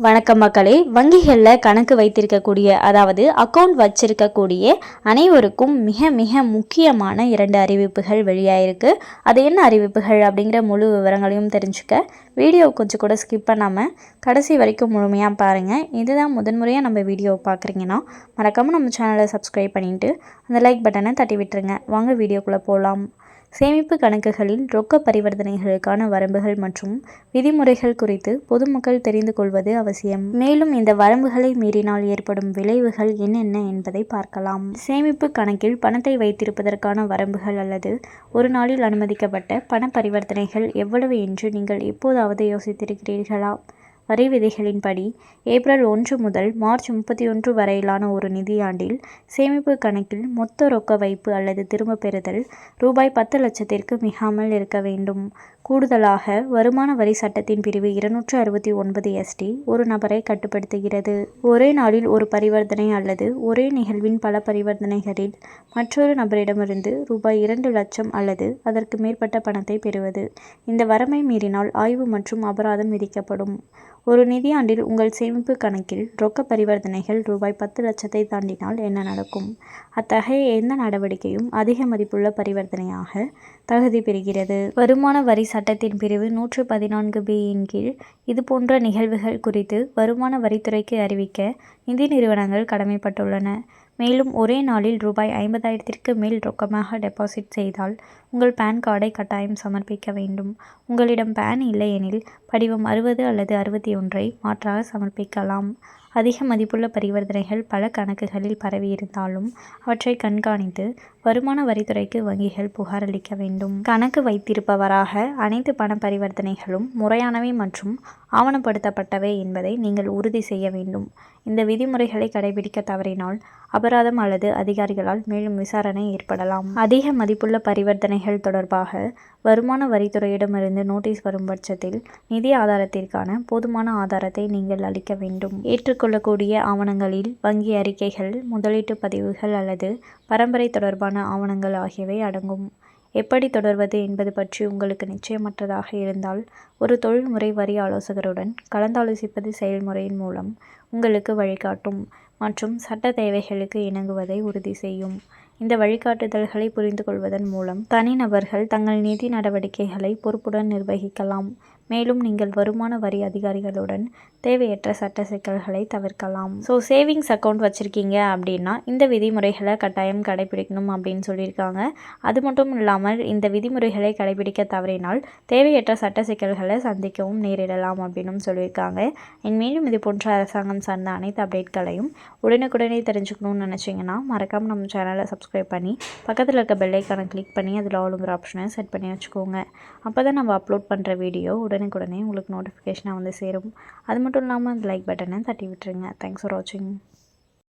வணக்கம் மக்களே. வங்கிகளில் கணக்கு வைத்திருக்கக்கூடிய அதாவது அக்கௌண்ட் வச்சிருக்கக்கூடிய அனைவருக்கும் மிக மிக முக்கியமான 2 அறிவிப்புகள் வெளியாயிருக்கு. அது என்ன அறிவிப்புகள் அப்படிங்கிற முழு விவரங்களையும் தெரிஞ்சுக்க வீடியோ கொஞ்சம் கூட ஸ்கிப் பண்ணாமல் கடைசி வரைக்கும் முழுமையாக பாருங்கள். இதுதான் முதன்முறையாக நம்ம வீடியோவை பார்க்குறீங்கன்னா மறக்காமல் நம்ம சேனலை சப்ஸ்கிரைப் பண்ணிவிட்டு அந்த லைக் பட்டனை தட்டி விட்டுருங்க. வாங்க வீடியோக்குள்ளே போகலாம். சேமிப்பு கணக்குகளில் ரொக்க பரிவர்த்தனைகளுக்கான வரம்புகள் மற்றும் விதிமுறைகள் குறித்து பொதுமக்கள் தெரிந்து கொள்வது அவசியம். மேலும் இந்த வரம்புகளை மீறினால் ஏற்படும் விளைவுகள் என்னென்ன என்பதை பார்க்கலாம். சேமிப்பு கணக்கில் பணத்தை வைத்திருப்பதற்கான வரம்புகள் அல்லது ஒரு நாளில் அனுமதிக்கப்பட்ட பண பரிவர்த்தனைகள் எவ்வளவு என்று நீங்கள் எப்போதாவது யோசித்திருக்கிறீர்களா? வரி விதிகளின்படி ஏப்ரல் 1 முதல் மார்ச் 31 வரையிலான ஒரு நிதியாண்டில் சேமிப்பு கணக்கில் மொத்த ரொக்க வைப்பு அல்லது திரும்ப பெறுதல் ரூபாய் 10 லட்சத்திற்கு மிகாமல் இருக்க வேண்டும். கூடுதலாக வருமான வரி சட்டத்தின் பிரிவு 269 ST ஒரு நபரை கட்டுப்படுத்துகிறது. ஒரே நாளில் ஒரு பரிவர்த்தனை அல்லது ஒரே நிகழ்வின் பல பரிவர்த்தனைகளில் மற்றொரு நபரிடமிருந்து ரூபாய் 2 லட்சம் அல்லது அதற்கு மேற்பட்ட பணத்தை பெறுவது. இந்த வரம்பை மீறினால் ஆய்வு மற்றும் அபராதம் விதிக்கப்படும். ஒரு நிதியாண்டில் உங்கள் சேமிப்பு கணக்கில் ரொக்க பரிவர்த்தனைகள் ரூபாய் 10 லட்சத்தை தாண்டினால் என்ன நடக்கும்? அத்தகைய எந்த நடவடிக்கையும் அதிக மதிப்புள்ள பரிவர்த்தனையாக தகுதி பெறுகிறது. வருமான வரி சட்டத்தின் பிரிவு 114B இன் கீழ் இதுபோன்ற நிகழ்வுகள் குறித்து வருமான வரித்துறைக்கு அறிவிக்க நிதி நிறுவனங்கள் கடமைப்பட்டுள்ளன. மேலும் ஒரே நாளில் ரூபாய் 50,000ற்கு மேல் ரொக்கமாக டெபாசிட் செய்தால் உங்கள் பேன் கார்டை கட்டாயம் சமர்ப்பிக்க வேண்டும். உங்களிடம் பேன் இல்லையெனில் படிவம் 60 அல்லது 61ஐ மாற்றாக சமர்ப்பிக்கலாம். அதிக மதிப்புள்ள பரிவர்த்தனைகள் பல கணக்குகளில் பரவியிருந்தாலும் அவற்றை கண்காணித்து வருமான வரித்துறைக்கு வங்கிகள் புகார் அளிக்க வேண்டும். கணக்கு வைத்திருப்பவராக அனைத்து பண பரிவர்த்தனைகளும் முறையானவை மற்றும் ஆவணப்படுத்தப்பட்டவை என்பதை நீங்கள் உறுதி செய்ய வேண்டும். இந்த விதிமுறைகளை கடைபிடிக்க தவறினால் அபராதம் அல்லது அதிகாரிகளால் மேலும் விசாரணை ஏற்படலாம். அதிக மதிப்புள்ள பரிவர்த்தனைகள் தொடர்பாக வருமான வரித்துறையிடமிருந்து நோட்டீஸ் வரும் பட்சத்தில் நிதி ஆதாரத்திற்கான போதுமான ஆதாரத்தை நீங்கள் அளிக்க வேண்டும். ஏற்றுக்கொள்ளக்கூடிய ஆவணங்களில் வங்கி அறிக்கைகள், முதலீட்டு பதிவுகள் அல்லது பரம்பரை தொடர்பான ஆவணங்கள் ஆகியவை அடங்கும். எப்படி தொடர்வது என்பது பற்றி உங்களுக்கு நிச்சயமற்றதாக இருந்தால் ஒரு தொழில்முறை வரி ஆலோசகருடன் கலந்தாலோசிப்பது செயல்முறையின் மூலம் உங்களுக்கு வழிகாட்டும் மற்றும் சட்ட தேவைகளுக்கு இணங்குவதை உறுதி செய்யும். இந்த வழிகாட்டுதல்களை புரிந்து கொள்வதன் மூலம் தனிநபர்கள் தங்கள் நிதி நடவடிக்கைகளை பொறுப்புடன் நிர்வகிக்கலாம். மேலும் நீங்கள் வருமான வரி அதிகாரிகளுடன் தேவையற்ற சட்ட சிக்கல்களை தவிர்க்கலாம். சேவிங்ஸ் அக்கௌண்ட் வச்சுருக்கீங்க அப்படின்னா இந்த விதிமுறைகளை கட்டாயம் கடைபிடிக்கணும் அப்படின்னு சொல்லியிருக்காங்க. அது மட்டும் இல்லாமல் இந்த விதிமுறைகளை கடைபிடிக்க தவறினால் தேவையற்ற சட்ட சிக்கல்களை சந்திக்கவும் நேரிடலாம் அப்படின்னு சொல்லியிருக்காங்க. மேலும் இது போன்ற அரசாங்கம் சார்ந்த அனைத்து அப்டேட்களையும் உடனுக்குடனே தெரிஞ்சுக்கணும்னு நினச்சிங்கன்னா மறக்காமல் நம்ம சேனலை சப்ஸ்கிரைப் பண்ணி பக்கத்தில் இருக்க பெல் ஐக்கானை கிளிக் பண்ணி அதில் ஆளுங்கிற ஆப்ஷனை செட் பண்ணி வச்சுக்கோங்க. அப்போ தான் நம்ம அப்லோட் பண்ணுற வீடியோ உடனுக்குடனே உங்களுக்கு நோட்டிஃபிகேஷனாக வந்து சேரும். அது மட்டும் இல்லாமல் அந்த லைக் பட்டனை தட்டி விட்டுருங்க. தேங்க்ஸ் ஃபார் வாட்சிங்.